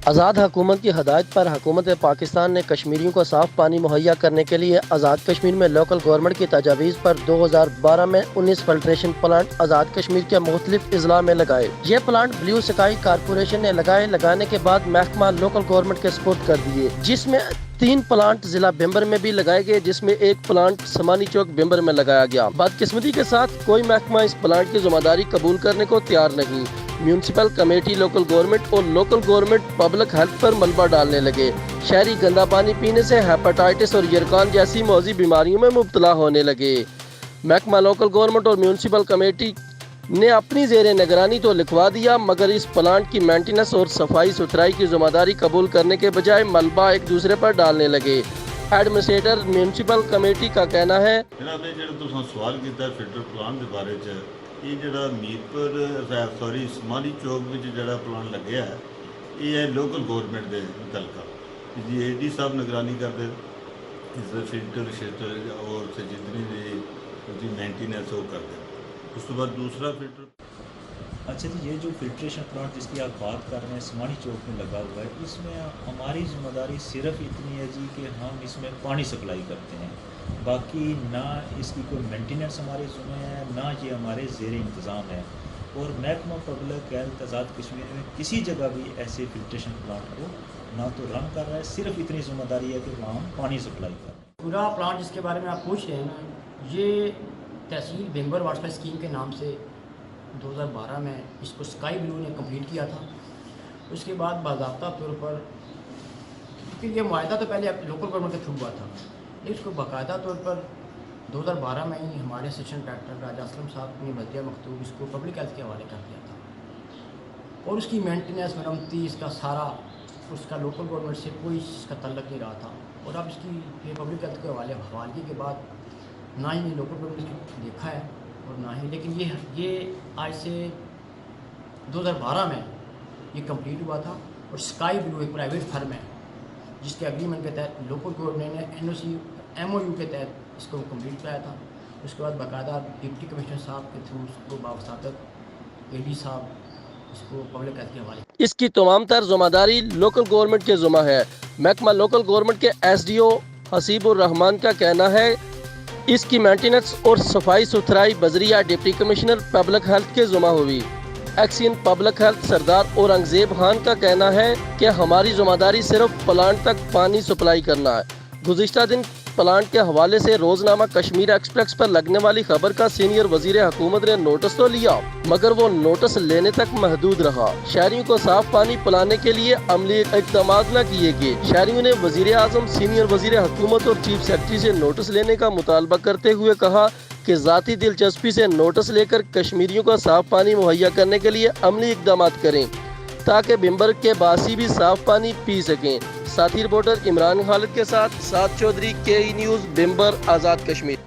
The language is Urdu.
آزاد حکومت کی ہدایت پر حکومت پاکستان نے کشمیریوں کو صاف پانی مہیا کرنے کے لیے آزاد کشمیر میں لوکل گورنمنٹ کی تجاویز پر 2012 میں 19 فلٹریشن پلانٹ آزاد کشمیر کے مختلف اضلاع میں لگائے۔ یہ پلانٹ بلیو سکائی کارپوریشن نے لگانے کے بعد محکمہ لوکل گورنمنٹ کے سپرد کر دیے، جس میں 3 پلانٹ ضلع بمبر میں بھی لگائے گئے، جس میں 1 پلانٹ سمانی چوک بمبر میں لگایا گیا۔ بدقسمتی کے ساتھ کوئی محکمہ اس پلانٹ کی ذمہ داری قبول کرنے کو تیار نہیں۔ میونسپل کمیٹی لوکل گورنمنٹ اور لوکل گورنمنٹ پبلک ہیلتھ پر ملبہ ڈالنے لگے۔ شہری گندا پانی پینے سے ہیپاٹائٹس اور یرکان جیسی موذی بیماریوں میں مبتلا ہونے لگے۔ محکمہ لوکل گورنمنٹ اور میونسپل کمیٹی نے اپنی زیر نگرانی تو لکھوا دیا، مگر اس پلانٹ کی مینٹیننس اور صفائی ستھرائی کی ذمہ داری قبول کرنے کے بجائے ملبہ ایک دوسرے پر ڈالنے لگے۔ ایڈمنسٹریٹر میونسپل کمیٹی کا کہنا ہے جناب نے جڑا سوال کیتا فلٹر پلان کے بارے چ یہ جڑا میرپور سمانی چوک میں جڑا پلان لگیا ہے یہ ہے لوکل گورنمنٹ کے متعلقہ جی اے ڈی صاحب نگرانی کرتے اس فلٹر شلٹر اور جتنی بھی مینٹیننس وہ کرتے۔ اس کے بعد دوسرا فلٹر اچھا جی، یہ جو فلٹریشن پلانٹ جس کی آپ بات کر رہے ہیں سمانی چوک میں لگا ہوا ہے، اس میں ہماری ذمہ داری صرف اتنی ہے جی کہ ہم اس میں پانی سپلائی کرتے ہیں، باقی نہ اس کی کوئی مینٹیننس ہمارے ذمہ ہے، نہ یہ ہمارے زیر انتظام ہے۔ اور محکمہ پبلک ہیلتھ آزاد کشمیر میں کسی جگہ بھی ایسے فلٹریشن پلانٹ کو نہ تو رن کر رہا ہے، صرف اتنی ذمہ داری ہے کہ وہاں ہم پانی سپلائی کر رہے ہیں۔ پورا پلانٹ جس کے بارے میں آپ پوچھ رہے ہیں نا، یہ تحصیل بمبر واٹر سپلائی اسکیم کے نام سے 2012 میں اس کو اسکائی بلو نے کمپلیٹ کیا تھا۔ اس کے بعد باضابطہ طور پر، کیونکہ یہ معاہدہ تو پہلے لوکل گورنمنٹ کے تھرو ہوا تھا، لیکن اس کو باقاعدہ طور پر 2012 میں ہی ہمارے اسسٹنٹ ڈائریکٹر راجہ اسلم صاحب نے بلدیہ مکتوب اس کو پبلک ہیلتھ کے حوالے کر دیا تھا، اور اس کی مینٹیننس مرمتی اس کا سارا اس کا لوکل گورنمنٹ سے کوئی اس کا تعلق نہیں رہا تھا۔ اور اب اس کی پبلک ہیلتھ کے حوالے کے بعد نہ ہی لوکل گورنمنٹ نے دیکھا ہے اور نہ ہی، لیکن یہ آج سے 2012 میں یہ کمپلیٹ ہوا تھا۔ اور اسکائی بلو ایک پرائیویٹ فرم ہے جس کے اگریمنٹ کے تحت لوکل گورنمنٹ نے MOU کے تحت اس کو کمپلیٹ کرایا تھا۔ اس کے بعد باقاعدہ ڈپٹی کمشنر صاحب کے تھرو اس کو باوساطت AD صاحب اس کو پبلک ہیلتھ کے حوالے۔ اس کی تمام تر ذمہ داری لوکل گورنمنٹ کے ذمہ ہے۔ محکمہ لوکل گورنمنٹ کے SDO حسیب الرحمان کا کہنا ہے اس کی مینٹیننس اور صفائی ستھرائی بذریعہ ڈپٹی کمشنر پبلک ہیلتھ کے ذمہ ہوئی۔ ایکسین پبلک ہیلتھ سردار اورنگزیب خان کا کہنا ہے کہ ہماری ذمہ داری صرف پلانٹ تک پانی سپلائی کرنا ہے۔ گزشتہ دن پلانٹ کے حوالے سے روزنامہ کشمیر ایکسپریس پر لگنے والی خبر کا سینئر وزیر حکومت نے نوٹس تو لیا، مگر وہ نوٹس لینے تک محدود رہا۔ شہریوں کو صاف پانی پلانے کے لیے عملی اقدامات نہ کیے گئے۔ شہریوں نے وزیر اعظم، سینئر وزیر حکومت اور چیف سیکرٹری سے نوٹس لینے کا مطالبہ کرتے ہوئے کہا کہ ذاتی دلچسپی سے نوٹس لے کر کشمیریوں کو صاف پانی مہیا کرنے کے لیے عملی اقدامات کریں تاکہ بمبر کے باسی بھی صاف پانی پی سکیں۔ ساتھی رپورٹر عمران خالد کے ساتھ سعد چودھری، KE نیوز، بمبر، آزاد کشمیر۔